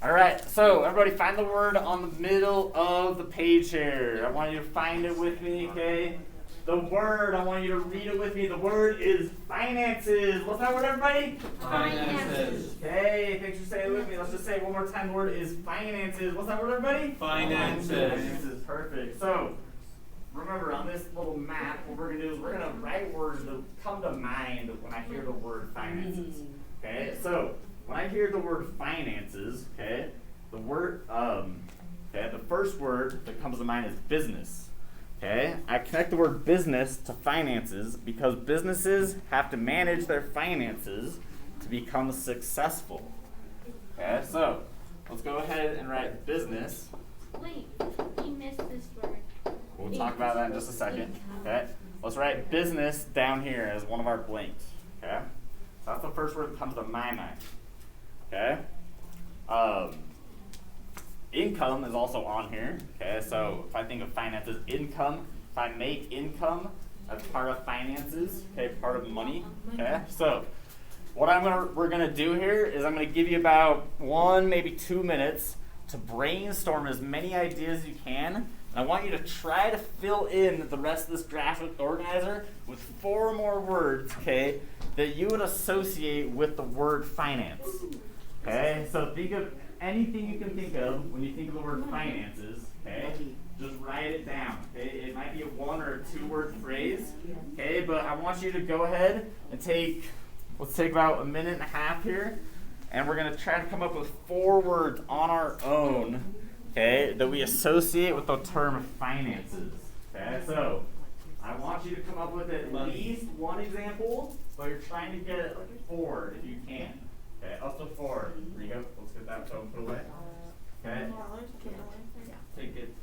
All right, so everybody find the word on the middle of the page here. I want you to find it with me, okay? The word, I want you to read it with me. The word is finances. What's that word, everybody? Finances. Okay, thanks for saying it with me. Let's just say it one more time. The word is finances. What's that word, everybody? Finances. Finances, perfect. So, remember on this little map, what we're going to do is we're going to write words that come to mind when I hear the word finances. Okay, so when I hear the word finances, okay, the word, the first word that comes to mind is business. Okay, I connect the word business to finances because businesses have to manage their finances to become successful. Okay, so let's go ahead and write business. Wait, you missed this word. We'll talk about that in just a second. Okay, let's write business down here as one of our blanks. Okay, so that's the first word that comes to my mind. Okay, income is also on here. Okay, so if I think of finances, income, if I make income, that's part of finances. Okay, part of money. Okay, so what we're gonna do here is I'm gonna give you about 1, maybe 2 minutes to brainstorm as many ideas as you can. And I want you to try to fill in the rest of this graphic organizer with 4 more words, okay, that you would associate with the word finance. Okay, so think of anything you can think of when you think of the word finances, okay? Just write it down, okay? It might be a 1 or a 2 word phrase, okay? But I want you to go ahead and let's take about 1.5 minutes here, and we're gonna try to come up with 4 words on our own, okay, that we associate with the term finances, okay? So I want you to come up with at least 1 example, but you're trying to get 4 if you can. Okay, up to 4. There you go. Let's get that phone put away. Okay. Take it.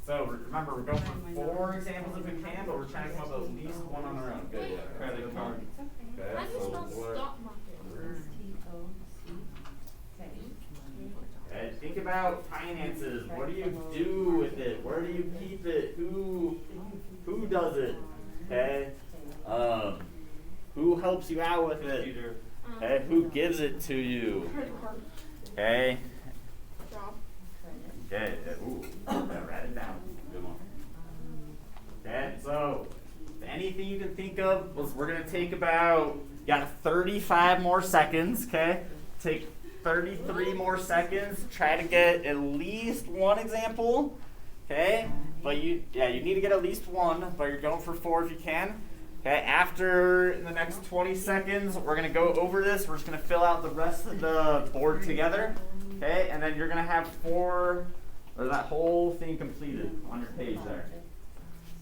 So remember, we're going for 4 examples if we can, but we're trying to come up with at least 1 on our own. Good. Credit card. Okay. How do you spell stock market? Okay. Think about finances. What do you do with it? Where do you keep it? Who does it? Okay. Who helps you out with it? Okay, who gives it to you? Okay. Okay. Ooh. Write it down. Good one. Okay. So, anything you can think of, we're gonna take about. Got 35 more seconds. Okay. Take 33 more seconds. Try to get at least 1 example. Okay. But you need to get at least 1. But you're going for 4 if you can. Okay, after the next 20 seconds, we're going to go over this. We're just going to fill out the rest of the board together. Okay, and then you're going to have that whole thing completed on your page there.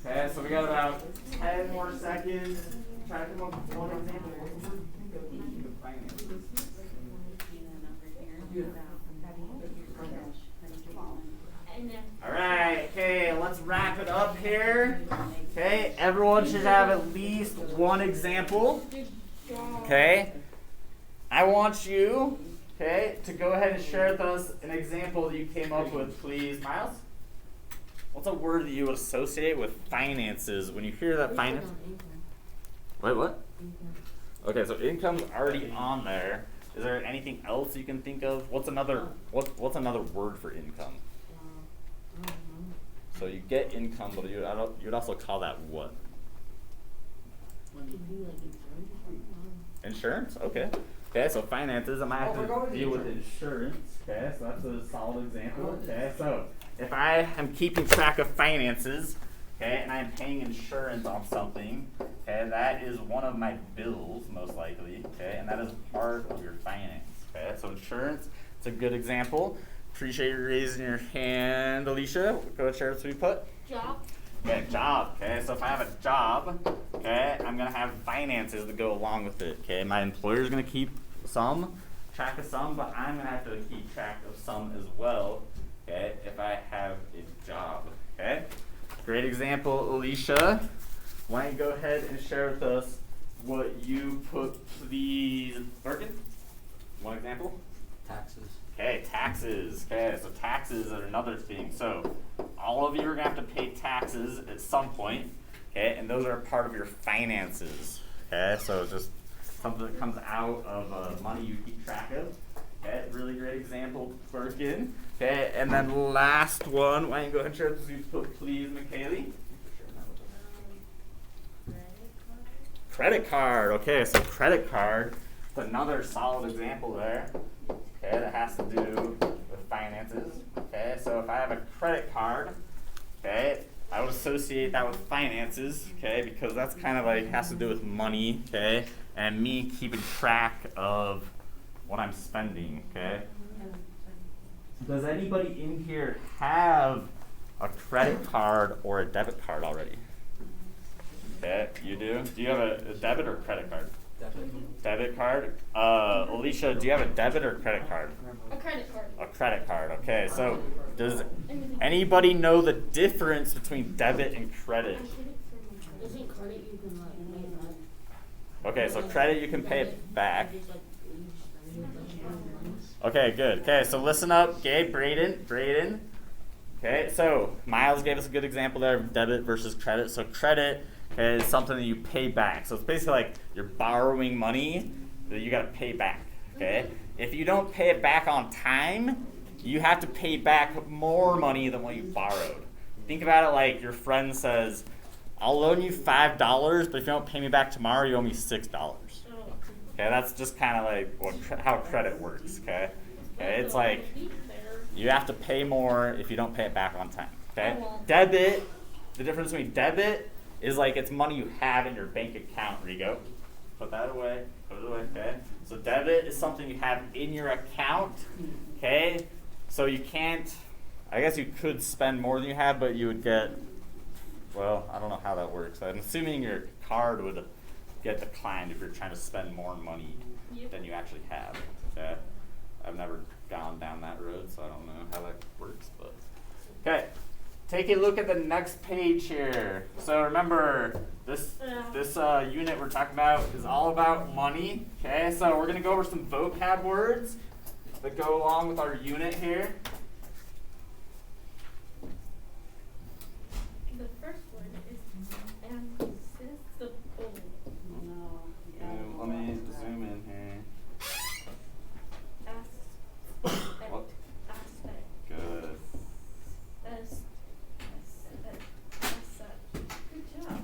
Okay, so we got about 10 more seconds. Try to come up with 1 example. All right, okay, let's wrap it up here. Okay, everyone should have at least 1 example. Okay, I want you, okay, to go ahead and share with us an example that you came up with, please. Miles? What's a word that you would associate with finances when you hear that finance? Wait, what? Okay, so income's already on there. Is there anything else you can think of? What's another word for income? So you get income, but you'd also call that what? Insurance? Okay. Okay, so finances, I might have to deal with insurance. Okay, so that's a solid example. Okay, so if I am keeping track of finances, okay, and I'm paying insurance on something, okay, that is one of my bills, most likely, okay, and that is part of your finance. Okay, so insurance, it's a good example. Appreciate you raising your hand, Alicia. Go ahead, share what we put. Job. Okay, job. Okay, so if I have a job, okay, I'm gonna have finances that go along with it. Okay, my employer's gonna keep track of some, but I'm gonna have to keep track of some as well. Okay, if I have a job. Okay, great example, Alicia. Why don't you go ahead and share with us what you put, please, Larkin? 1 example. Taxes. Okay, taxes. Okay, so taxes are another thing. So all of you are going to have to pay taxes at some point, okay, and those are part of your finances. Okay, so it's just something that comes out of money you keep track of. Okay, really great example, Birkin. Okay, and then last one. Why don't you go ahead and share this with you, please, McKaylee? Credit card. Okay, so credit card is another solid example there. Okay, that has to do with finances. Okay, so if I have a credit card, okay, I would associate that with finances, okay, because that's kind of like has to do with money, okay, and me keeping track of what I'm spending, okay. Does anybody in here have a credit card or a debit card already? Okay, you do? Do you have a debit or credit card? Debit card. Alicia, do you have a debit or credit card? A credit card. A credit card. Okay, so does anybody know the difference between debit and credit? Isn't credit you can like pay back? Okay, so credit you can pay it back. Okay, good. Okay, so listen up, Gabe, Braden. Okay, so Miles gave us a good example there of debit versus credit. So credit is something that you pay back. So it's basically like you're borrowing money that you got to pay back. Okay, if you don't pay it back on time, you have to pay back more money than what you borrowed. Think about it like your friend says, "I'll loan you $5, but if you don't pay me back tomorrow, you owe me $6." Okay, that's just kind of like how credit works. Okay, it's like you have to pay more if you don't pay it back on time. Okay, debit. The difference between debit is like it's money you have in your bank account. Rigo, put that away. Put it away. Okay. So debit is something you have in your account. Okay. So you can't. I guess you could spend more than you have, but you would get. Well, I don't know how that works. I'm assuming your card would get declined if you're trying to spend more money than you actually have. Okay. I've never gone down that road, so I don't know how that works. But okay. Take a look at the next page here. So remember, this unit we're talking about is all about money. Okay, so we're gonna go over some vocab words that go along with our unit here. The first word is ancestral. Let me zoom in here. What? Aspect. Good. Good job.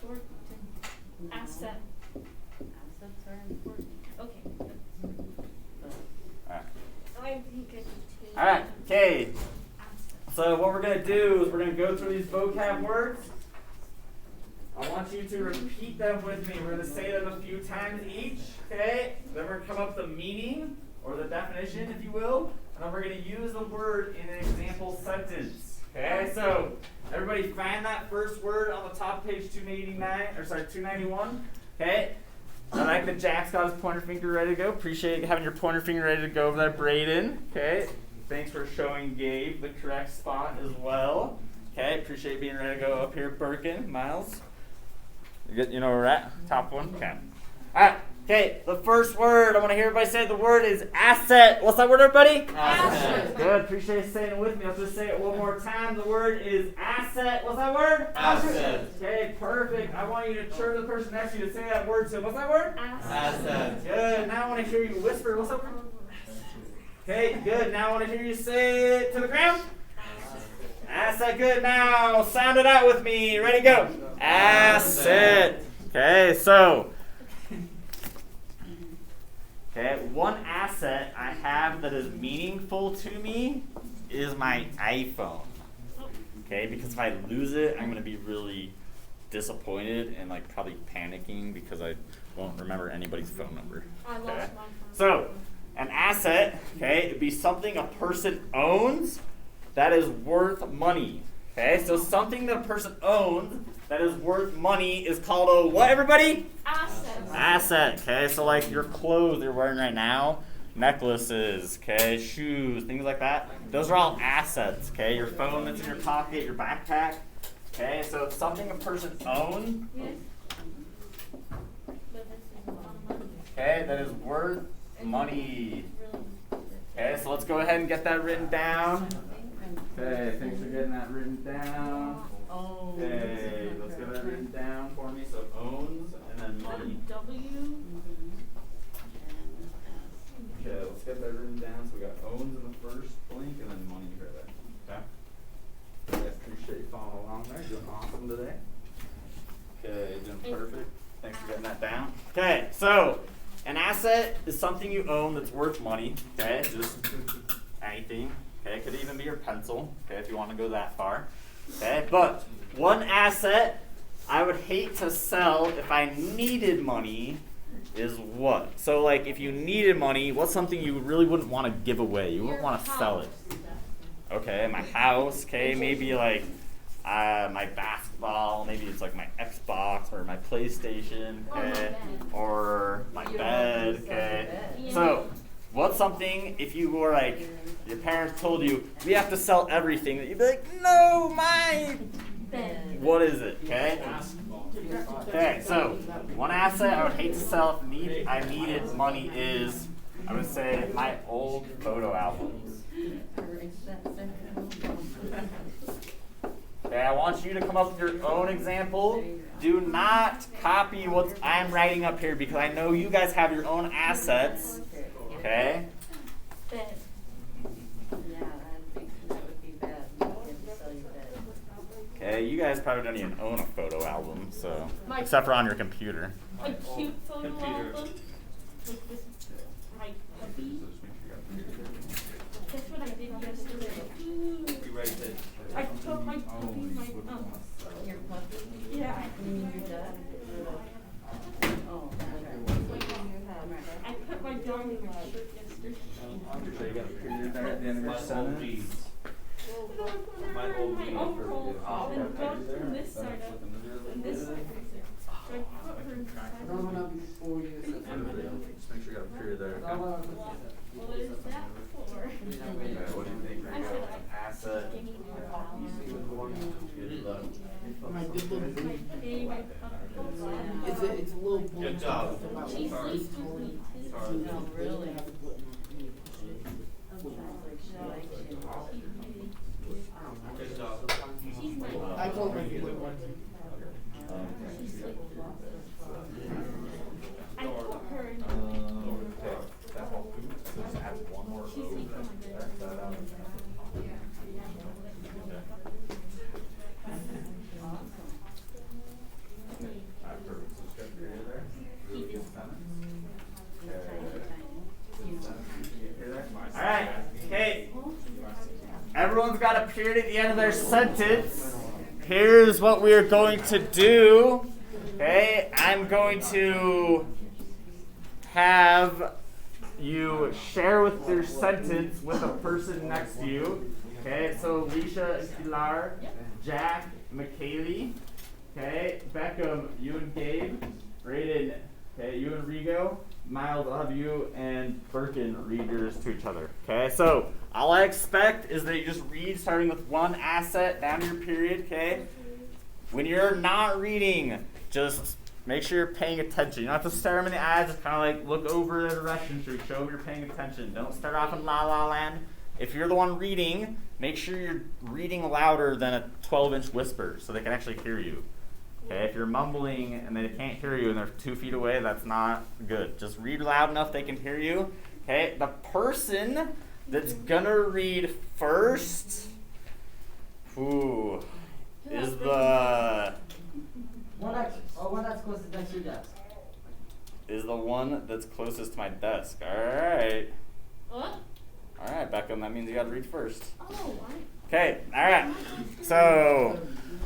Important. Asset. Assets are important. Okay. Alright. I think I do too. Alright, okay. Asset. So what we're going to do is we're going to go through these vocab words. I want you to repeat them with me. We're going to say them a few times each, okay? Then we're going to come up with the meaning, or the definition, if you will. And then we're going to use the word in an example sentence, okay? So everybody find that first word on the top of page 291, okay? I like that Jack's got his pointer finger ready to go. Appreciate having your pointer finger ready to go over there, Braden, okay? Thanks for showing Gabe the correct spot as well. Okay, appreciate being ready to go up here, Birkin, Miles. You know where we're at? Top one? Okay. Alright, okay, the first word, I want to hear everybody say the word is asset. What's that word, everybody? Asset. Good, appreciate you saying it with me. I'll just say it one more time. The word is asset. What's that word? Asset. Okay, perfect. I want you to turn to the person next to you to say that word too. What's that word? Asset. Good, now I want to hear you whisper. What's that word? Okay, good. Now I want to hear you say it to the ground. Asset, good. Now sound it out with me. Ready, go. Asset. Okay, so. Okay, one asset I have that is meaningful to me is my iPhone. Okay, because if I lose it, I'm going to be really disappointed and like probably panicking because I won't remember anybody's phone number. I lost my phone. So, an asset, okay, it'd be something a person owns that is worth money. Okay, so something that a person owns that is worth money is called a what, everybody? Asset. Asset. Okay, so like your clothes you're wearing right now, necklaces, okay, shoes, things like that. Those are all assets. Okay, your phone that's in your pocket, your backpack. Okay, so it's something a person owns. Yes. But this is a lot of money. Okay, that is worth money. Really. Okay, so let's go ahead and get that written down. Okay, thanks for getting that written down. Oh. Okay, let's get that written down for me. So owns and then money. W. Okay, let's get that written down. So we got owns in the first blank and then money right there. Okay. You guys appreciate you following along there. You're doing awesome today. Okay, doing perfect. Thanks for getting that down. Okay, so an asset is something you own that's worth money. Okay, just anything. Okay, it could even be your pencil. Okay, if you want to go that far. Okay, but one asset I would hate to sell if I needed money is what? So like if you needed money, what's something you really wouldn't want to give away? You wouldn't want to sell it. Okay, my house, okay, maybe like my basketball, maybe it's like my Xbox or my PlayStation, okay, or my bed, okay. So what's something if you were like, your parents told you, we have to sell everything, that you'd be like, no, my Bed. what is it, okay? Okay, so one asset I would hate to sell if I needed money is, I would say, my old photo albums. Okay, I want you to come up with your own example. Do not copy what I'm writing up here because I know you guys have your own assets. Okay? Bed. Yeah, I think that would be bad. You have to sell your bed. Okay, you guys probably don't even own a photo album, so My- except for on your computer. A cute photo Computer. album with this, my puppy. That's what I did yesterday. You write it. I took my puppy, Your puppy? yeah. You mean your dog? Oh, I put my dog in my shirt yesterday. So you got a period there at the end of your My old sentence. beads. My old uncle Oh, and okay. dog from this side up and this side right there. So I put her inside. Just make sure you got a period there. What is that for? Okay, what do you think? I said like Asset. skinny Good luck. My good little boy. Hey, my puppy. It's a little boy. Good job. She sleeps with me too. No, really? Good job. She's my I call her my good boy. She sleeps with me. I put her in Okay, that's all food. So just add one more She row. sleeps on my bed. That out. Perfect. So just got a period there. Really good sentence. All right. Okay. Everyone's got a period at the end of their sentence. Here's what we are going to do. Okay, I'm going to have you share with your sentence with a person next to you. Okay, so Alicia and Pilar, Jack, McKaylee, okay, Beckham, you and Gabe, Raiden, okay, you and Rigo, Miles, I'll have you and Birkin read yours to each other. Okay, so all I expect is that you just read starting with one asset down to your period, okay? When you're not reading, just make sure you're paying attention. You don't have to stare them in the eyes, just kind of like look over the direction so you show you're paying attention. Don't start off in La La Land. If you're the one reading, make sure you're reading louder than a 12-inch whisper so they can actually hear you. Okay, if you're mumbling and they can't hear you and they're 2 feet away, that's not good. Just read loud enough they can hear you. Okay, the person that's gonna read first, is the One that's close to next to your desk. is the one that's closest to my desk. All right, What? all right, Beckham. That means you gotta read first. Oh, Okay, all right. So,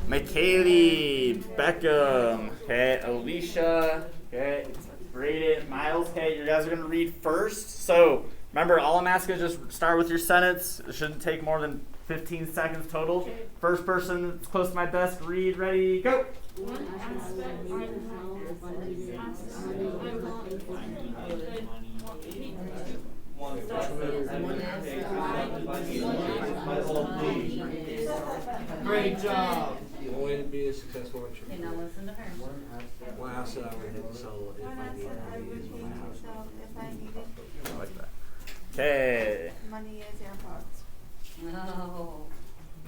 McKaylee, Beckham, okay, Alicia, okay, Braden, Miles, okay, you guys are gonna read first. So, remember, all I'm asking is just start with your sentence. It shouldn't take more than 15 seconds total. First person that's close to my desk, read, ready, go. one aspect I Great job. The only way to be a successful Okay, entrepreneur. now listen to her. One asset I would hit to sell if I needed money is my house. If I needed I like that. Okay, money is AirPods. No.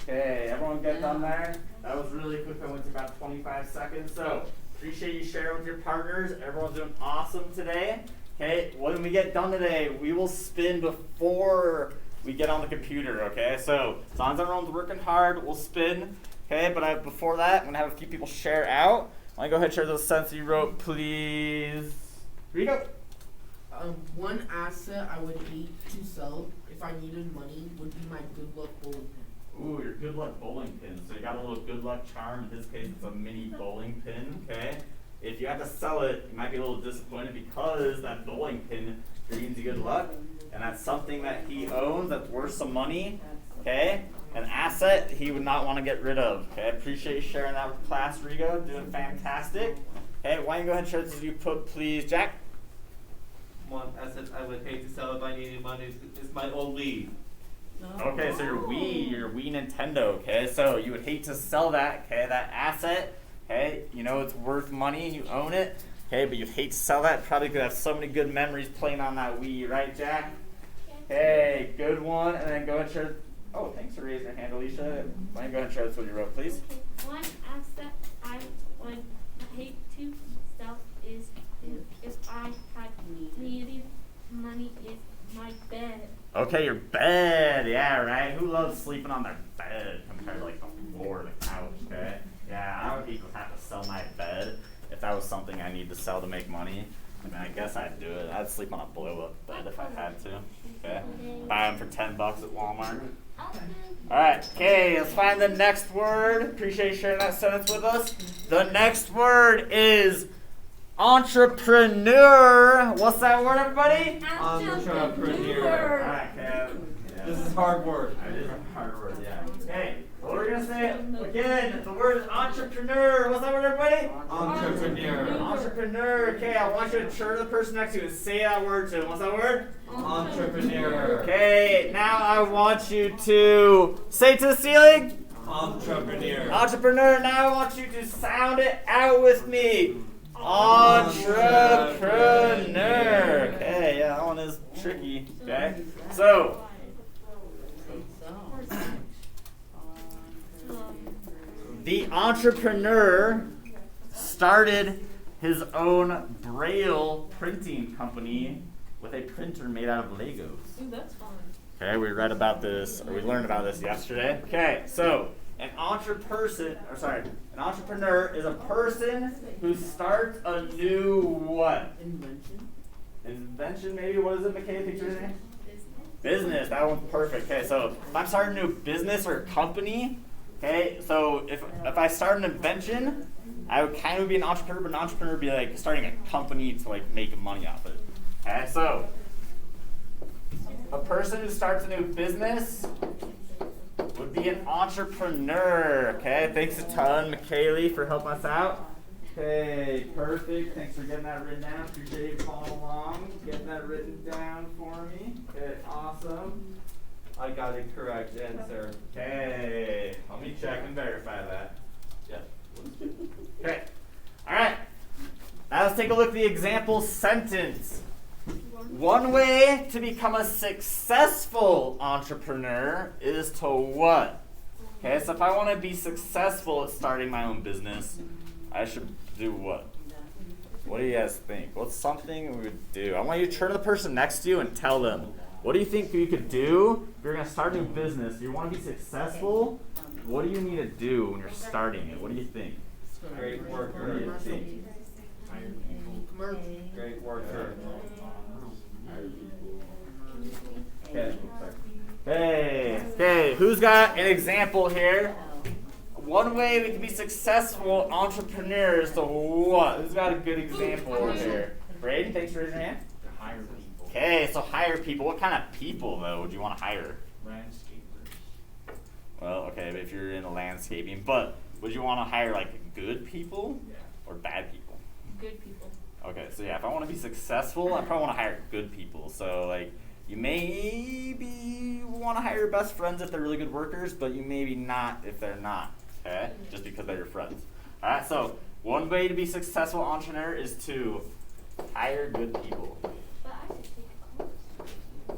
okay, everyone get done there? That was really quick. I went to about 25 seconds. So, appreciate you sharing with your partners. Everyone's doing awesome today. okay, when we get done today, we will spin before we get on the computer, okay? So as long as everyone's working hard, we'll spin, okay? But before that, I'm gonna have a few people share out. Want to go ahead and share those sentences you wrote, please? Rico? One asset I would hate to sell if I needed money would be my good luck bowling pin. Ooh, your good luck bowling pin. So you got a little good luck charm. In his case, it's a mini bowling pin, okay? If you have to sell it, you might be a little disappointed because that bowling pin brings you good luck. And that's something that he owns that's worth some money, okay? An asset he would not want to get rid of, okay? I appreciate you sharing that with class, Rigo. Doing fantastic. Okay, why don't you go ahead and share this as you put, please, Jack? One asset I would hate to sell if I needed money is my old Wii. Okay, so your Wii Nintendo, okay? So you would hate to sell that, okay? That asset, okay? You know it's worth money and you own it, okay? But you'd hate to sell that. Probably could have so many good memories playing on that Wii, right, Jack? Okay, good one. And then go ahead and share. Oh, thanks for raising your hand, Alicia. Why don't you go ahead and share this what you wrote, please? Okay. One asset I would hate to sell is if I had needed money is my bed. Okay, your bed. Yeah, right. Who loves sleeping on their bed compared to like the floor or the couch, okay? Yeah, I would hate to have to sell my bed if that was something I need to sell to make money. I mean, I guess I'd do it. I'd sleep on a blow-up bed if I had to. Okay, buy them for $10 at Walmart. All right. Okay, let's find the next word. Appreciate you sharing that sentence with us. The next word is entrepreneur. What's that word, everybody? Entrepreneur. All right, Kev. This is hard word. It is a hard word, yeah. Okay, well, we're gonna say it again. The word is entrepreneur. What's that word, everybody? Entrepreneur. Entrepreneur. Okay, I want you to turn to the person next to you and say that word to him. What's that word? Entrepreneur. Okay, now I want you to say to the ceiling. Entrepreneur. Entrepreneur. Now I want you to sound it out with me. Entrepreneur. Okay, yeah, that one is tricky. Okay, so. The entrepreneur started his own Braille printing company with a printer made out of Legos. Ooh, that's fun. Okay, we learned about this yesterday. Okay, so an entrepreneur is a person who starts a new what? Invention, maybe? What is it, McKay? Picture your name? Business. That one's perfect. Okay, so if I'm starting a new business or company, okay, so if I start an invention, I would kind of be an entrepreneur, but an entrepreneur would be like starting a company to like make money off it. Okay, so a person who starts a new business would be an entrepreneur. Okay, thanks a ton, McKaylee, for helping us out. Okay, perfect. Thanks for getting that written down. Appreciate you following along, getting that written down for me. Okay, awesome. I got it correct answer. Okay, let me check and verify that. Yeah. Okay. All right. Now let's take a look at the example sentence. One way to become a successful entrepreneur is to what? Okay, so if I want to be successful at starting my own business, I should do what? What do you guys think? What's something we would do? I want you to turn to the person next to you and tell them, what do you think you could do if you're going to start a new business? You want to be successful? What do you need to do when you're starting it? What do you think? Great What do worker. you think? Great worker. Okay. Hey, who's got an example here? One way we can be successful entrepreneurs to what? Who's got a good example over here? Braden, thanks for raising your hand. Hire people. Okay, so hire people. What kind of people, though, would you want to hire? Landscapers. Well, okay, but if you're into landscaping, but would you want to hire, like, good people Yeah. or bad people? Good people. Okay, so yeah, if I want to be successful, I probably want to hire good people. So, like, you maybe want to hire your best friends if they're really good workers, but you maybe not if they're not, okay? Just because they're your friends. All right, so one way to be successful entrepreneur is to hire good people. But I could take a course.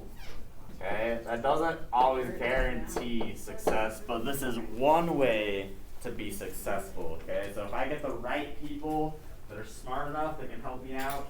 Okay, that doesn't always guarantee success, but this is one way to be successful, okay? So if I get the right people that are smart enough that can help me out,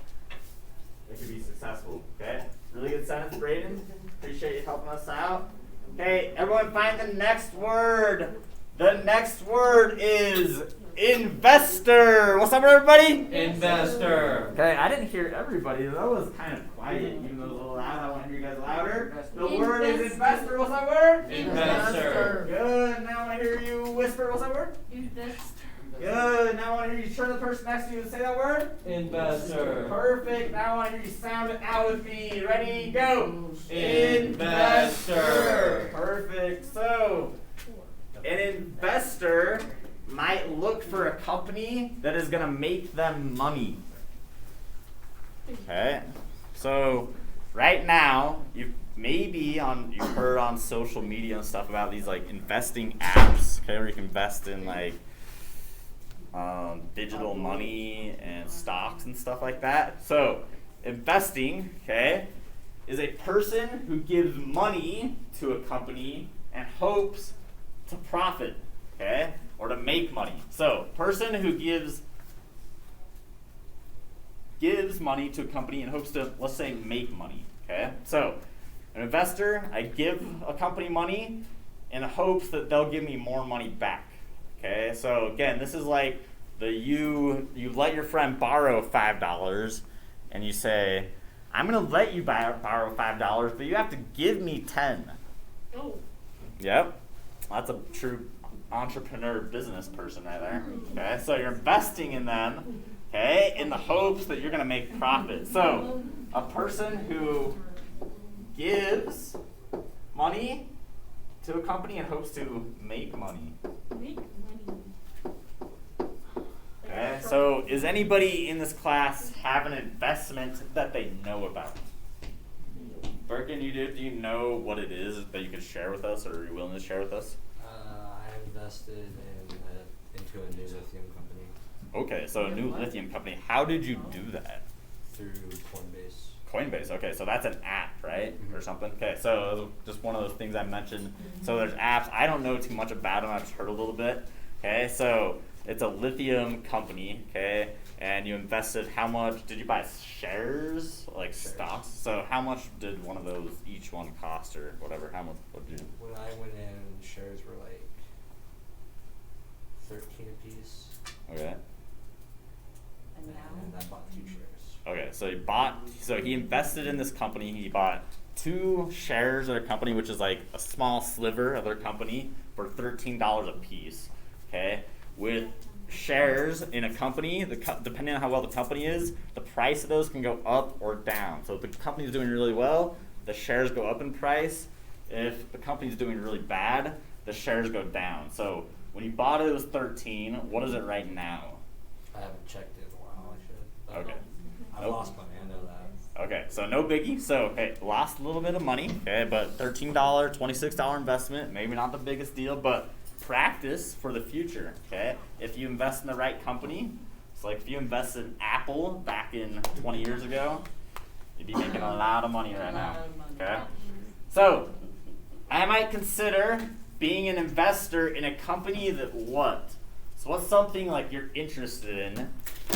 it could be successful. Okay? Really good sentence, Braden. Appreciate you helping us out. Okay, everyone find the next word. The next word is investor. What's up, everybody? Investor. Okay, I didn't hear everybody. That was kind of quiet, even though it was a little loud. I want to hear you guys louder. The word is investor. What's that word? Investor. Good. Now I want to hear you whisper. What's that word? Investor. Good. Now I want to hear you turn to the person next to you and say that word. Investor. Perfect. Now I want to hear you sound it out with me. Ready? Go. Investor. Perfect. So, an investor might look for a company that is going to make them money. Okay. So, right now, you've heard on social media and stuff about these like investing apps, okay, where you can invest in like digital money and stocks and stuff like that. So, investing, okay, is a person who gives money to a company and hopes to profit, okay, or to make money. So, person who gives money to a company and hopes to, let's say, make money, okay? So, an investor, I give a company money in hopes that they'll give me more money back, okay? So, again, this is like you let your friend borrow $5 and you say, I'm going to let you borrow $5, but you have to give me 10. Oh. Yep. That's a true entrepreneur business person right there. Okay, so you're investing in them, okay, in the hopes that you're going to make profit. So, a person who gives money to a company and hopes to make money. Make money. Okay, so is anybody in this class have an investment that they know about? Birkin, do you know what it is that you could share with us, or are you willing to share with us? I invested into a new lithium company Okay, so a new lithium company. How did you do that? through Coinbase. Coinbase. Okay, so that's an app, right, or something. Okay, so just one of those things I mentioned. So there's apps. I don't know too much about them. I've just heard a little bit. Okay, so it's a lithium company. Okay, and you invested. How much did you buy? Shares, like stocks. So how much did one of those each one cost, or whatever? How much? What did you? When I went in, shares were like 13 a piece, Okay. And now, and I bought 2 shares. Okay, so he invested in this company. He bought 2 shares of their company, which is like a small sliver of their company, for $13 a piece. Okay, with shares in a company, depending on how well the company is, the price of those can go up or down. So if the company is doing really well, the shares go up in price. If the company is doing really bad, the shares go down. So when you bought it, it was 13. What is it right now? I haven't checked it in a while. I should. Okay. I Nope. lost money. I know that. Okay, so no biggie. So, hey, lost a little bit of money, okay, but $13, $26 investment, maybe not the biggest deal, but practice for the future, okay? If you invest in the right company, it's like if you invested in Apple back in 20 years ago, you'd be making a lot of money right now, okay? So, I might consider being an investor in a company that what? So what's something like you're interested in,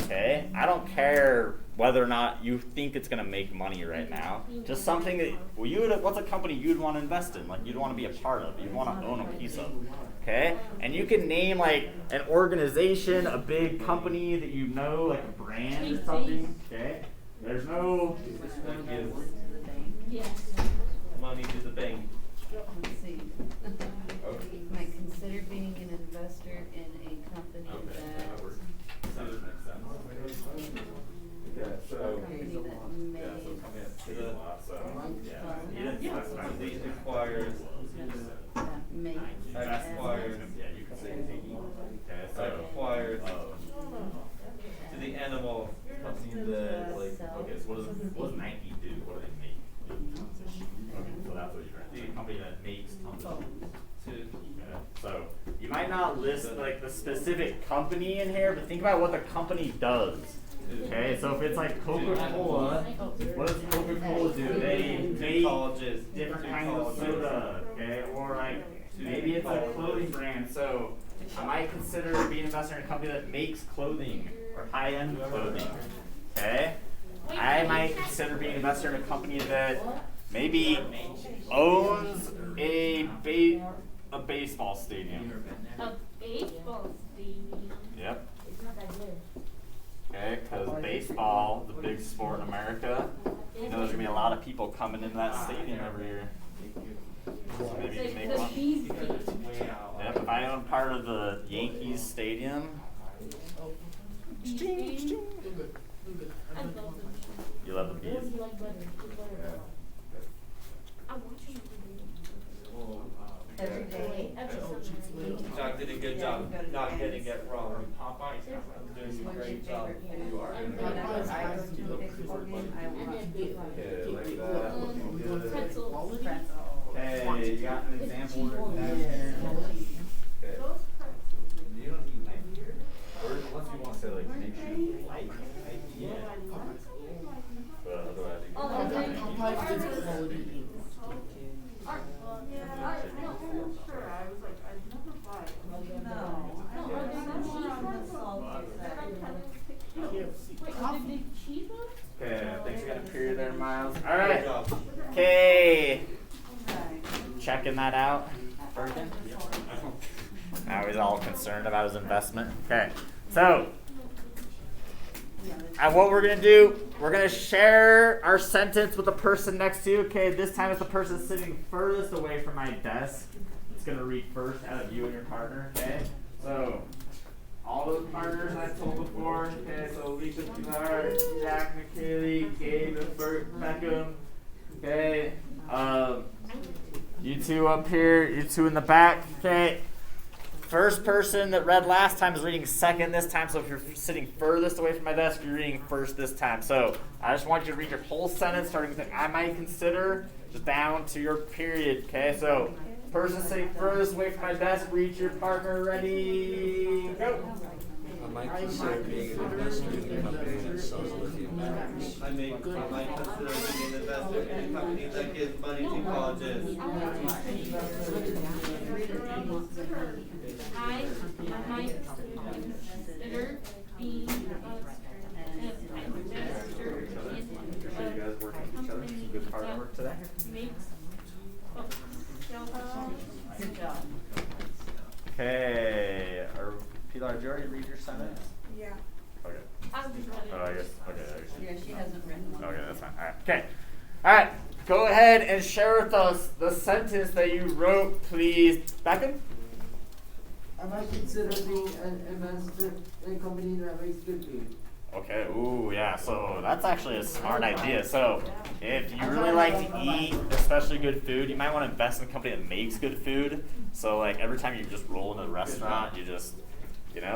okay? I don't care whether or not you think it's gonna make money right now. Just something that, what's a company you'd want to invest in, like you'd want to be a part of, you'd want to own a piece of, okay? And you can name like an organization, a big company that you know, like a brand or something, okay? There's no, Yes. Money to the bank. let's see. Might consider being an investor in a company that, Okay, so, company that may, yeah, so coming at takes a lot, so, yeah, he didn't Yeah. specify. These requires that may. acquires Yeah, you can say taking, okay, so. acquires Oh. to the animal company The, like, okay, so what does Nike do? What do they make? Okay, so that's what you're trying to say. A company that makes tons of shoes. to Okay, so you might not list like the specific company in here, but think about what the company does. Okay, so if it's like Coca-Cola, what does Coca-Cola do? They make colleges, different kinds of soda, okay? Or like maybe it's a clothing brand. So I might consider being an investor in a company that makes clothing or high-end clothing. Okay? I might consider being an investor in a company that maybe owns a baseball stadium. A baseball stadium. Yep. Okay, because baseball, the big sport in America, you know there's gonna be a lot of people coming into that stadium every year. So maybe you can make one. Yep, if I own part of the Yankees stadium, I love them. you love the bees. I watch them Every day. every summer. John did a good job not getting it wrong. Popeye's got I'm doing a What's your great job. favorite food? You are. When I was a baseball game, I watched the fight. Okay, like that. Pretzels. Okay, you got an example written down here. Okay. You don't need like, or unless you want to say like, make sure you like, yeah. But otherwise you can. Popeye's good quality ink. Okay, thanks for getting a period there, Miles. Alright. Good job. Okay. Checking that out. Bergen? Now he's all concerned about his investment. Okay. So, what we're going to do, we're going to share our sentence with the person next to you. Okay, this time it's the person sitting furthest away from my desk. It's going to read first out of you and your partner. Okay? So, all those partners I told before. Okay, so Lisa Pilar, Jack McKaylee, Gabe, and Bert Beckham. Okay. You two up here, you two in the back. Okay. First person that read last time is reading second this time. So if you're sitting furthest away from my desk, you're reading first this time. So I just want you to read your whole sentence, starting with I might consider, just down to your period. Okay, so person sitting furthest away from my desk, read your partner. Ready? Go. I might consider being an investor in a company that sells lithium batteries. I might consider being an investor in a company that gives money to colleges. I might consider being an investor So you guys working with each other. Some good partner work today. makes Good job. Okay. Pilar, did you already read your sentence? Yeah. Okay. Oh, I guess. Okay. Yeah, she hasn't written one. Okay, that's fine. All right. Okay. All right. Go ahead and share with us the sentence that you wrote, please. Beckham? I might consider being an investor in a company that makes good food. Okay. Ooh, yeah. So that's actually a smart idea. So if you really like to eat, especially good food, you might want to invest in a company that makes good food. So like every time you just roll into a restaurant, you just,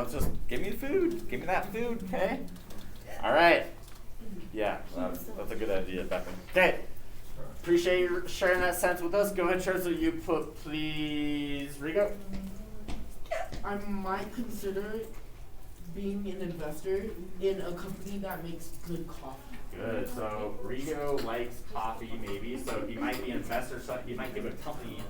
just give me the food. Give me that food. Okay. All right. Yeah, that's a good idea, Beckham. Okay. Appreciate you sharing that sense with us. Go ahead and share so you put, please, Rigo. I might consider being an investor in a company that makes good coffee. Good. So Rigo likes coffee, maybe. So he might be an investor. So he might give a company,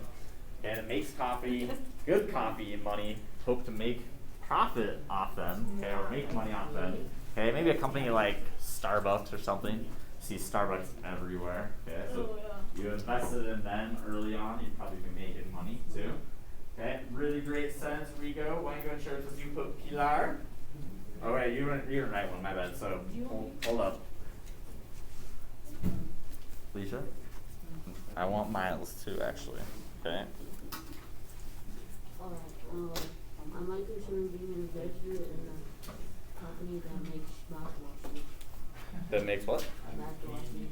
and it makes coffee, good coffee and money. Hope to make profit off them, okay, or make money off them. Okay, maybe a company like Starbucks or something. You see Starbucks everywhere. Okay, so you invested in them early on, you'd probably be making money too. Okay, really great sense, Rigo. Why don't you go and share with us? You put Pilar. Oh wait, you didn't write one, my bad. So hold up. Alicia? I want Miles too, actually. Okay. Alright, I might consider being an investor in a company that makes basketball shoes. That makes what? Basketball shoes.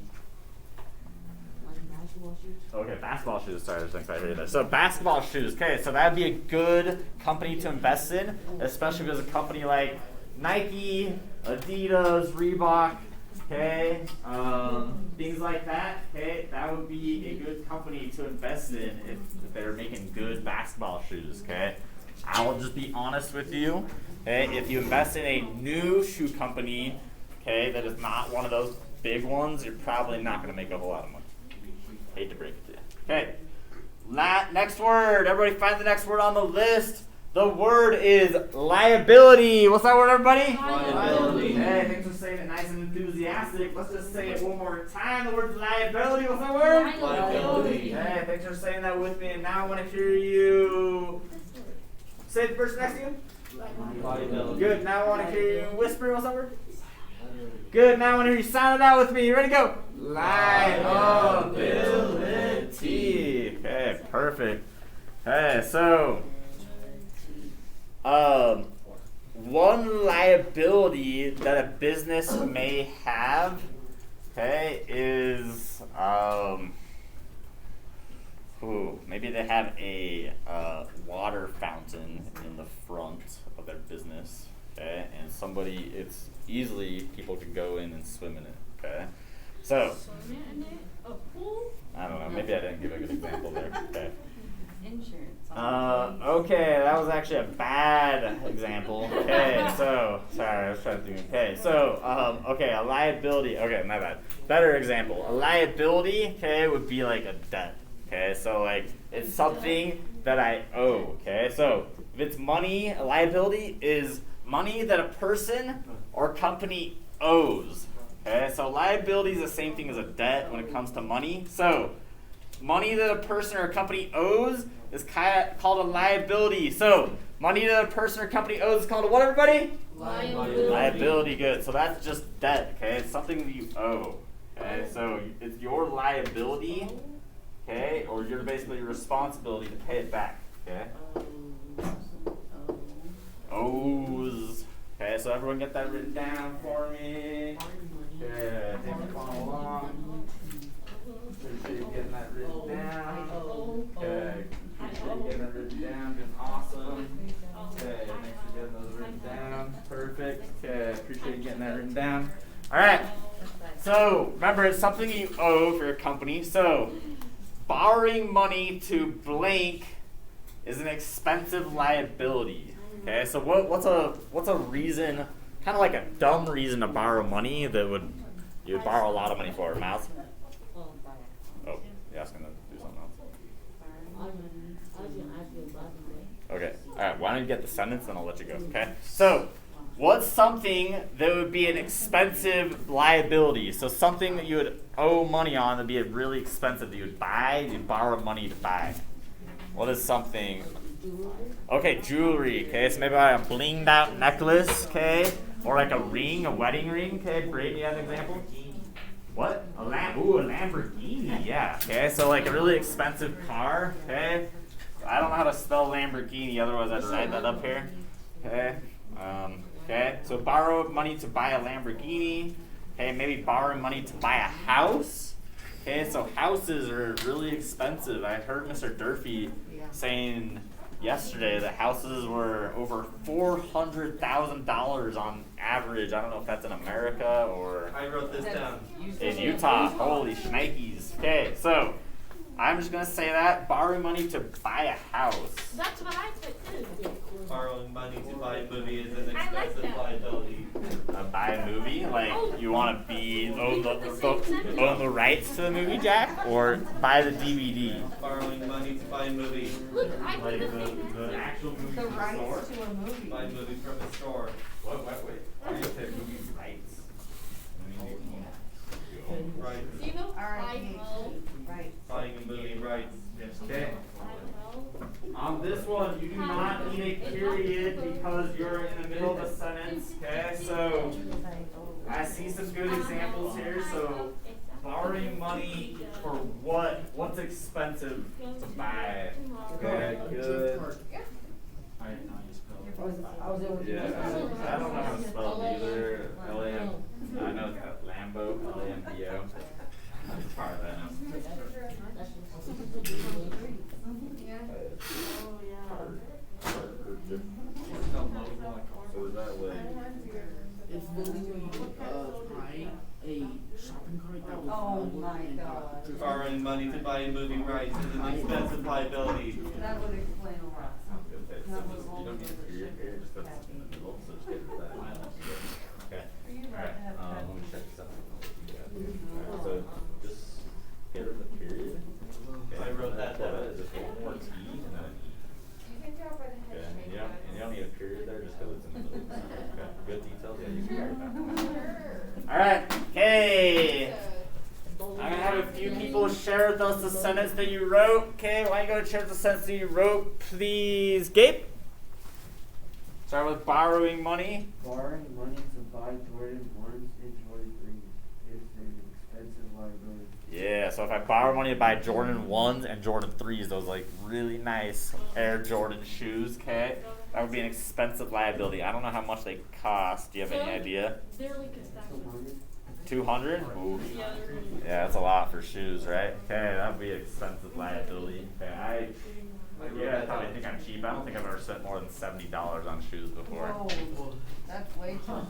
Like basketball shoes. Okay, basketball shoes. Sorry, I was thinking I heard that. So basketball shoes. Okay, so that'd be a good company to invest in, especially if it's a company like Nike, Adidas, Reebok. Okay, things like that. Okay, that would be a good company to invest in if they're making good basketball shoes. Okay, I'll just be honest with you. Okay, if you invest in a new shoe company, okay, that is not one of those big ones, you're probably not going to make a whole lot of money. Hate to break it to you. Okay, next word. Everybody find the next word on the list. The word is liability. What's that word, everybody? Liability. Hey, thanks for saying it nice and enthusiastic. Let's just say it one more time. The word liability. What's that word? Liability. Hey, thanks for saying that with me. And now I want to hear you say the person next to you. Liability. Good. Now I want to hear you whisper. What's that word? Good. Now I want to hear you sound it out with me. You ready to go? Liability. Okay, perfect. Hey, so one liability that a business may have, okay, is maybe they have a water fountain in the front of their business, okay, and it's easily people can go in and swim in it, okay. So I don't know, maybe I didn't give a good example there. Okay. Insurance. Okay, that was actually a bad example. Okay, so sorry, I was trying to think. Okay, so okay, a liability. Okay, my bad. Better example. A liability, okay, would be like a debt. Okay, so like it's something that I owe. Okay, so if it's money, a liability is money that a person or company owes. Okay, so liability is the same thing as a debt when it comes to money. So money that a person or a company owes is called a liability. So money that a person or company owes is called a what, everybody? Liability. Liability, good. So that's just debt, okay? It's something that you owe. Okay, so it's your liability, okay, or your basically your responsibility to pay it back. Okay? Owes. Okay, so everyone get that written down for me. Okay, take it follow along. Make sure you're getting that written down. Okay, make sure you're getting that written down. Doing awesome. Okay, make sure you're getting those written down. Perfect. Okay, appreciate you getting that written down. All right. So remember, it's something you owe for your company. So borrowing money to blank is an expensive liability. Okay, so what's a reason, kind of like a dumb reason to borrow money that you would borrow a lot of money for, Miles? Oh, you're asking to do something else. Okay, all right. Why don't you get the sentence, and I'll let you go. Okay. So, what's something that would be an expensive liability? So something that you would owe money on that'd be a really expensive that you would buy, you'd borrow money to buy. What is something? Okay, jewelry. Okay, so maybe a blinged out necklace. Okay, or like a ring, a wedding ring. Okay, Brady, you have an example? What? A Lamborghini. Yeah. Okay, so like a really expensive car. Okay, I don't know how to spell Lamborghini. Otherwise, I'd write that up here. Okay. Okay, so borrow money to buy a Lamborghini. Okay, maybe borrow money to buy a house. Okay, so houses are really expensive. I heard Mr. Durfee saying yesterday that houses were over $400,000 on average. I don't know if that's in America or I wrote this down. in Utah. Holy shnikes. Okay, so I'm just going to say that. Borrow money to buy a house. That's what I put too. Borrowing money to buy a movie is an I like expensive that. liability. Buy a movie? Like you want to own the rights to the movie, Jack? Or buy the DVD? Borrowing money to buy a movie. Look, I put Like the same the answer. actual movie The from the store? rights to a movie. Buy a movie from the store. Wait. I said movie rights. Right. Do you know R-I-G-H-T, right. Buying a movie rights. Okay. On this one, you do not need a period because you're in the middle of a sentence. Okay, so I see some good examples here. So borrowing money for what? What's expensive to buy? Okay, good. I didn't know you spelled it. I was able to. Yeah, I don't know how to spell it either. L-A-M. I know it's got Lambo, L-A-M-B-O. As far as I know. So is that like? It's literally buying a shopping cart that was Oh lowered my and God. just- Borrowing money to buy a movie rights is an expensive liability. That would explain a lot. So just, you don't need a period here, just put it in the middle, so just get rid of that. Okay. Alright, let me check something. Alright, so just get rid of the period. Okay. I wrote that down. Is it one more T and then an E? Okay, you don't us the sentence that you wrote. Okay, why don't you go share the sentence that you wrote, please, Gabe? Start with borrowing money. Borrowing money to buy Jordan 1s and Jordan 3s is an expensive liability. Yeah, so if I borrow money to buy Jordan 1s and Jordan 3s, those like really nice Air Jordan shoes, okay, that would be an expensive liability. I don't know how much they cost. Do you have any idea? They're like a stack of 200? Ooh. Yeah, they're really Yeah, that's a lot for shoes, right? Okay, that would be an expensive liability. Okay, I probably think I'm cheap. I don't think I've ever spent more than $70 on shoes before. Whoa, that's way too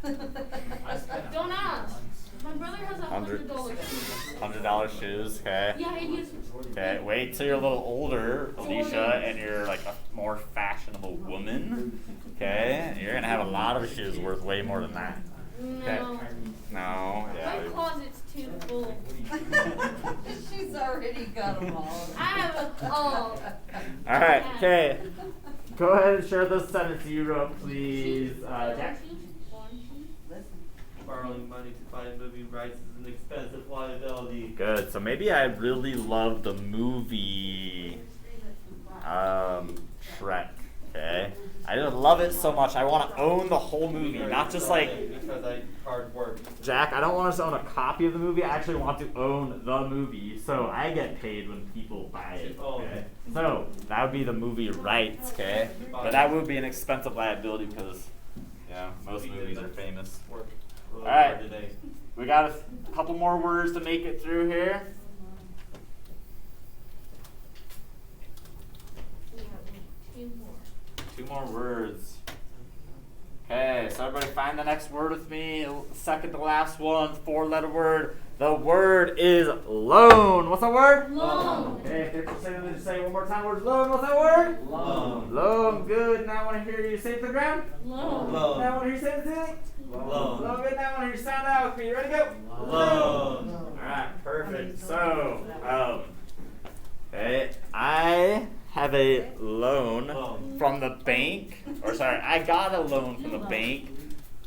expensive. Don't ask. My brother has $100. $100 shoes, okay? Yeah, and he's Okay, wait till you're a little older, Alicia, and you're like a more fashionable woman. Okay, you're gonna have a lot of shoes worth way more than that. Okay. no. No, My yeah. closet's too full. She's already got them all. I have All right, okay. Go ahead and share the sentence you wrote, please, Jack. Listen. Borrowing money to buy movie rights is an expensive liability. Good. So maybe I really love the movie Shrek. Okay. I just love it so much. I want to own the whole movie, not just like because I hard work. Jack. I don't want us to own a copy of the movie. I actually want to own the movie, so I get paid when people buy it. Okay. So that would be the movie rights. Okay. But that would be an expensive liability because most movies are famous. Work a little All right. hard today. We got a couple more words to make it through here. Two more words. Okay, so everybody find the next word with me. Second to last one, 4-letter word. The word is loan. What's that word? Loan. Okay, if you're say it one more time. Word loan. What's that word? Loan. Loan. Good. Now I want to hear you say it to the ground. Loan. Loan. Now I want to hear you say it to the ceiling. Loan. Loan. Good. Now I want to hear you sound out with me. You ready to go? Loan. All right. Perfect. So, okay, I have a loan from the bank, I got a loan from the bank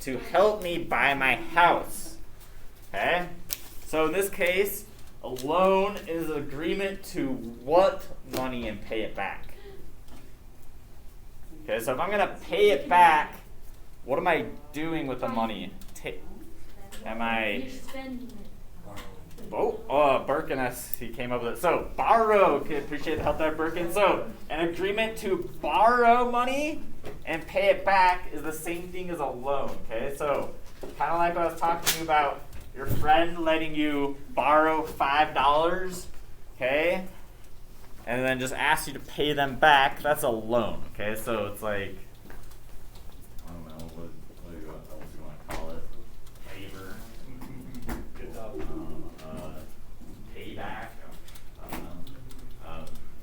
to help me buy my house. Okay? So in this case, a loan is an agreement to what money and pay it back. Okay, so if I'm gonna pay it back, what am I doing with the money? Am I You're spending it. Birkin, he came up with it. So, borrow. Okay, appreciate the help there, Birkin. So, an agreement to borrow money and pay it back is the same thing as a loan. Okay, so kind of like what I was talking to you about, your friend letting you borrow $5. Okay, and then just ask you to pay them back. That's a loan. Okay, so it's like, I don't know what do you want to call it? Favor. Good job. Payback.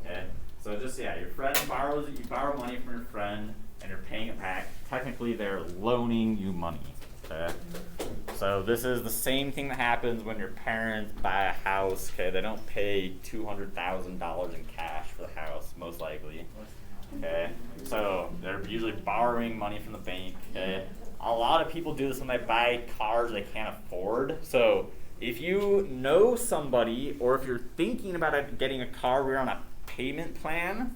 Okay. So just your friend borrows it. You borrow money from your friend, and you're paying it back. Technically, they're loaning you money. Okay. So this is the same thing that happens when your parents buy a house. Okay. They don't pay $200,000 in cash for the house, most likely. Okay. So they're usually borrowing money from the bank. Okay. A lot of people do this when they buy cars they can't afford. So if you know somebody, or if you're thinking about getting a car where you're on a payment plan,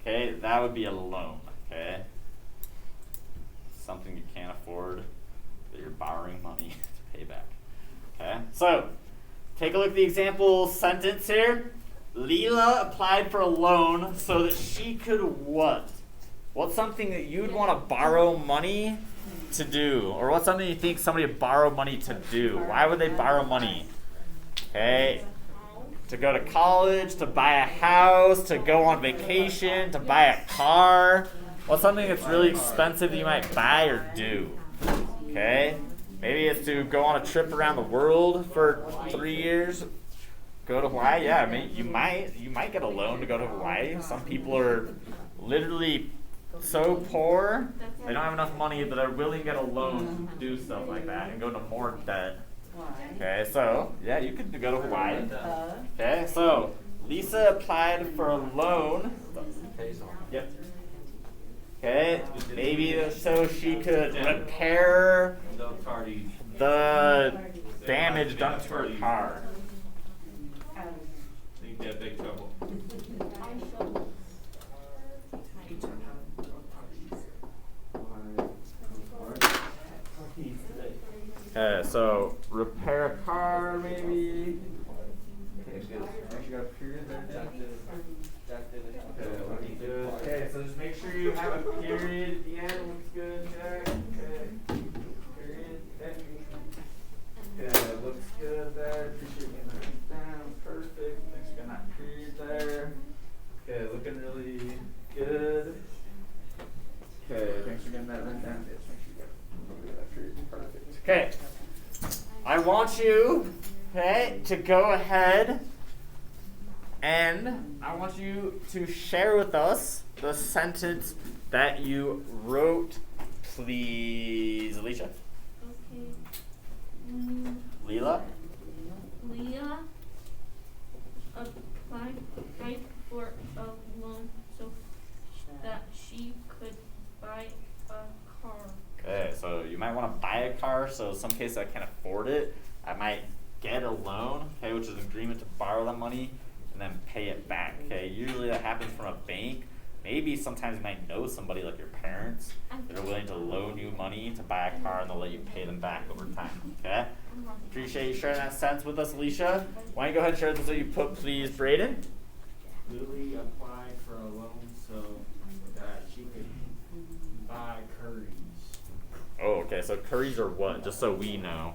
okay, that would be a loan, okay? Something you can't afford that you're borrowing money to pay back, okay? So, take a look at the example sentence here. Leela applied for a loan so that she could what? What's something that you'd want to borrow money to do? Or what's something you think somebody would borrow money to do? Why would they borrow money? Okay, to go to college, to buy a house, to go on vacation, to buy a car. What's something that's really expensive that you might buy or do? Okay, maybe it's to go on a trip around the world for 3 years. Go to Hawaii. Yeah, I mean, you might get a loan to go to Hawaii. Some people are literally so poor they don't have enough money that they're willing to get a loan to do stuff like that and go into more debt. Okay, so yeah, you could go to Hawaii. Okay, so Lisa applied for a loan. Yep. Okay, maybe so she could repair the damage done to her car. You get big trouble. I shall. Okay, so repair a car maybe. Okay, good. Actually got a period there. Jack did it. Okay, looking good. Okay, so just make sure you have a period at the end. Looks good, Jack. Okay. Period. Okay, looks good there. Appreciate getting that down. Perfect. Thanks for getting that period there. Okay, looking really good. Okay, thanks for getting that written down. Yes, make sure you get that period. Perfect. Okay. I want you, okay, to go ahead and I want you to share with us the sentence that you wrote, please, Alicia. Okay. Leela? Leah applied for a loan so that she could buy a car. Okay, so you might want to buy a car. So in some cases I can't afford it. I might get a loan, okay, which is an agreement to borrow that money and then pay it back. Okay, usually that happens from a bank. Maybe sometimes you might know somebody like your parents that are willing to loan you money to buy a car and they'll let you pay them back over time. Okay? Appreciate you sharing that sense with us, Alicia. Why don't you go ahead and share this so you put, please, Braden? Lily applied for a loan so that she could buy curries. Oh, okay, so curries are what? Just so we know.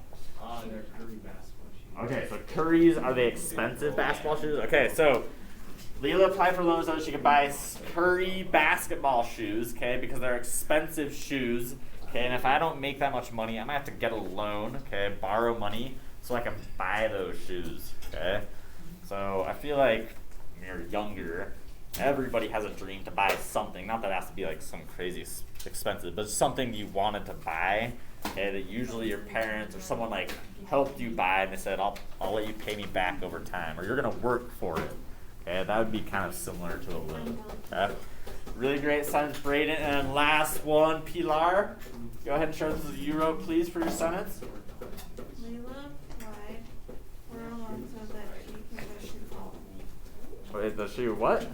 They're curry basketball shoes. Okay, so curries, are they expensive basketball shoes? Okay, so Leela applied for loans so that she could buy curry basketball shoes, okay, because they're expensive shoes, okay, and if I don't make that much money, I might have to get a loan, okay, borrow money so I can buy those shoes, okay. So I feel like when you're younger, everybody has a dream to buy something, not that it has to be like some crazy expensive, but something you wanted to buy, okay, that usually your parents or someone like helped you buy and they said, I'll let you pay me back over time, or you're gonna work for it. Okay, that would be kind of similar to a loan. Okay. Really great sentence, Braden. And last one, Pilar. Go ahead and share this as you wrote, please, for your sentence. Leila applied for a loan so that she can go to college. Wait, does she what?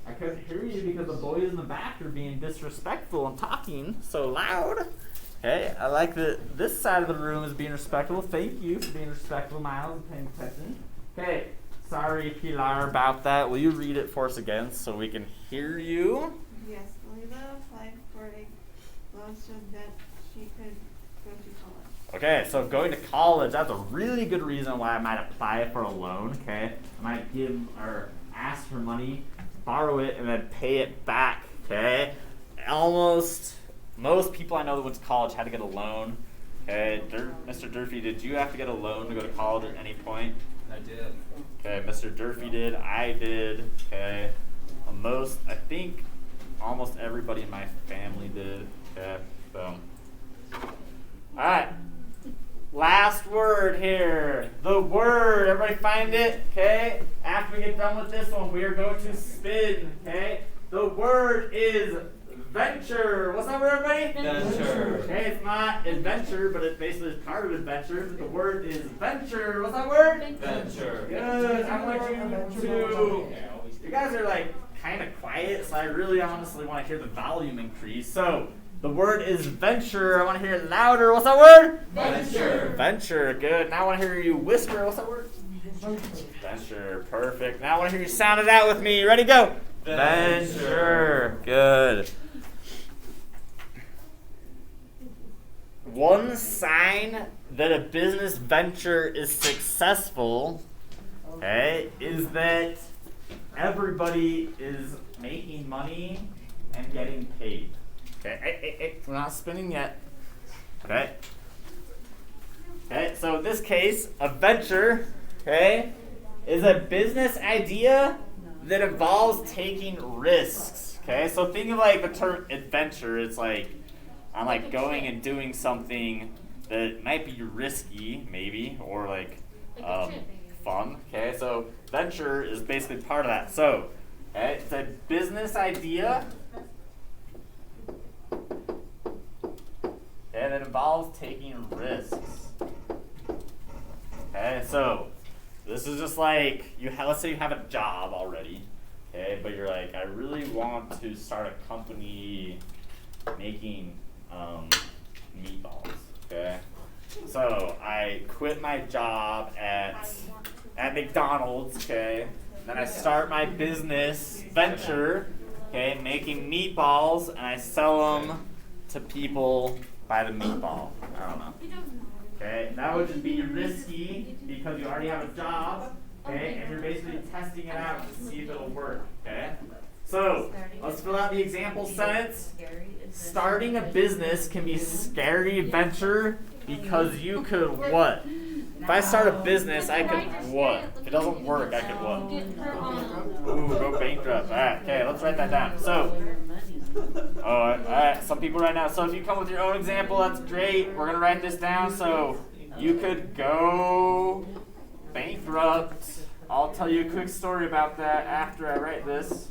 I couldn't hear you because the boys in the back are being disrespectful and talking so loud. Okay, I like that this side of the room is being respectful. Thank you for being respectful, Miles, and paying attention. Okay. Sorry, Pilar, about that. Will you read it for us again so we can hear you? Yes, Leila applied for a loan so that she could go to college. Okay, so going to college, that's a really good reason why I might apply for a loan, okay? I might give or ask for money, borrow it, and then pay it back, okay? Almost most people I know that went to college had to get a loan. Okay, Mr. Durfee, did you have to get a loan to go to college at any point? I did. Okay, Mr. Durfee did, I did, okay. I think almost everybody in my family did, okay, so. Alright, last word here. The word, everybody find it, okay? After we get done with this one, we are going to spin, okay? The word is venture. What's that word, everybody? Venture. Okay, it's not adventure, but it basically is part of adventure. But the word is venture. What's that word? Venture. Good. I want you to. You guys are like kind of quiet, so I really honestly want to hear the volume increase. So the word is venture. I want to hear it louder. What's that word? Venture. Venture. Good. Now I want to hear you whisper. What's that word? Venture. Perfect. Now I want to hear you sound it out with me. Ready? Go. Venture. Good. One sign that a business venture is successful, okay, is that everybody is making money and getting paid. Okay, hey, we're not spinning yet. Okay. Okay, so in this case, a venture, okay, is a business idea that involves taking risks. Okay, so think of like the term adventure. It's like I'm like going and doing something that might be risky, maybe, or like fun. Okay, so venture is basically part of that. So, okay, it's a business idea, and it involves taking risks. Okay, so this is just like let's say you have a job already, okay, but you're like, I really want to start a company making meatballs, okay. So I quit my job at McDonald's, okay. Then I start my business venture, okay, making meatballs, and I sell them to people by the meatball. I don't know. Okay, that would just be risky because you already have a job, okay, and you're basically testing it out to see if it'll work, okay. So let's fill out the example sentence. Starting a business can be a scary venture because you could what? If I start a business, I could what? If it doesn't work, I could what? Ooh, go bankrupt. Alright, okay, let's write that down. So, alright, some people right now. So if you come with your own example, that's great. We're going to write this down. So you could go bankrupt. I'll tell you a quick story about that after I write this.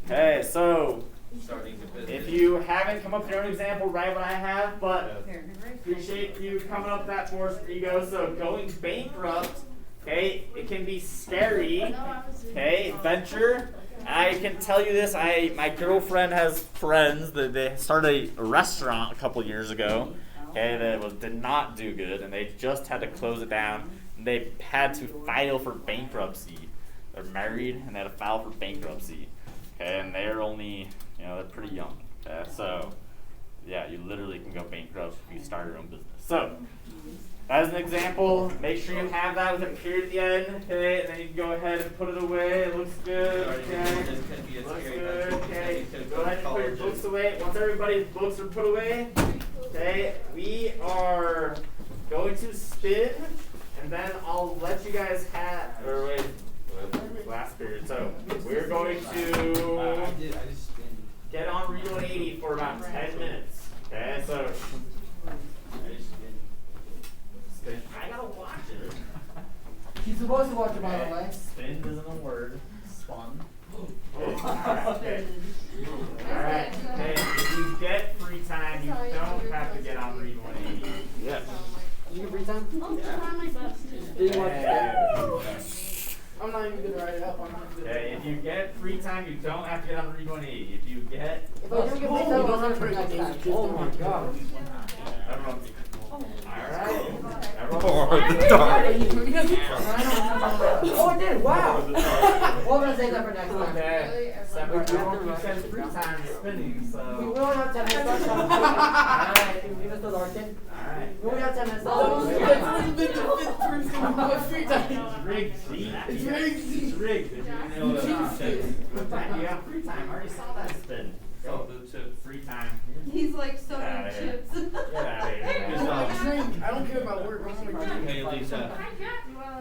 Okay, so if you haven't come up with your own example, write what I have, but appreciate you coming up with that for us. There you go. So going bankrupt, okay, it can be scary, okay, venture. I can tell you this, my girlfriend has friends that they started a restaurant a couple years ago, okay, that did not do good, and they just had to close it down. And they had to file for bankruptcy. They're married, and they had to file for bankruptcy. Okay, and they're only, they're pretty young. Okay, so yeah, you literally can go bankrupt if you start your own business. So as an example, make sure you have that with a period at the end. Okay, and then you can go ahead and put it away. It looks good. Okay, looks good. Okay, go ahead and put your books away. Once everybody's books are put away, okay, we are going to spin, and then I'll let you guys have. Or wait. Last period. So we're going to get on Read 180 for about 10 minutes. Okay, so spin. I gotta watch it. He's supposed to watch it, by the way. Spin isn't a word. Spun. Alright, okay. Alright, okay. If you get free time, you don't have to get on Read 180. Yeah. You get free time? Oh, try my best. Did you watch it? I'm not even gonna write it up. Okay, if you get free time, you don't have to get on Read 180. If you get If I don't get free time, I'll have for next time. Oh my god. everyone. Alright. Oh, it did. Wow. We're gonna save that for next time. Okay. Everyone says free time is spinning, so. We only have 10 minutes left. Alright, give us the Larkin. Alright. We only have 10 minutes left. Oh, that's only been the fifth person with free time. It's rigged. See? It's rigged. It's rigged. You got free time. I already saw that spin. Go. Free time. He's like so Get outta many here. chips. Get out of here. I want to drink. I don't care about work. I want to drink. Hey, Lisa.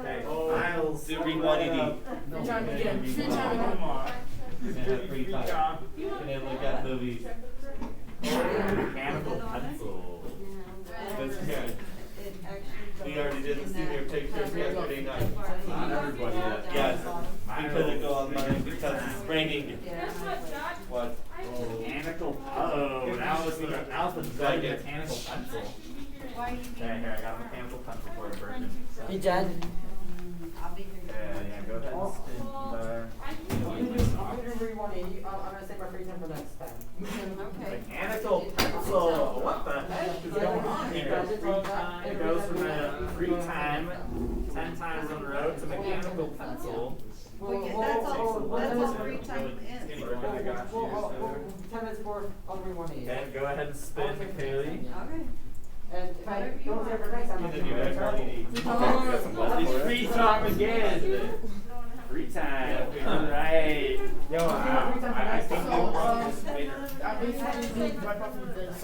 Okay. Oh, I'll do Read 180. Free time again. Free time again. Yeah, free time. And then look at movies. Mechanical pencil. That's good. We already did the senior pictures yesterday night. Not everybody yet. Yes, we couldn't go online because it's raining. What? Mechanical. Oh, that was the good mechanical pencil. Okay, here I got a mechanical pencil for you, Bergen. Hey, Jen. Yeah, go ahead and spin. I'm gonna do Read 180. I'm gonna save my free time for next time. Mechanical pencil. What the heck is going on here? It goes from a free time 10 times on the road to mechanical pencil. That's all free time is. 10 minutes for I'll Read 180. Okay, go ahead and spin, Kaylee. Okay. And if I don't save it for next time, And then you have 180. It's free time again. Free time. Alright. Yo, I think we'll run this later. I basically need wipe off the desk.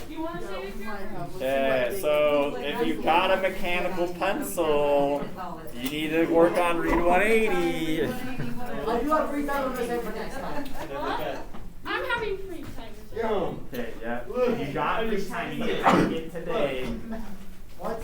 You want to save it? Okay, so if you've got a mechanical pencil, you need to work on Read 180. I do have free time. I'm gonna save it for next time. I'm having free time. Okay, yeah. If you got free time, you need to take it today. What?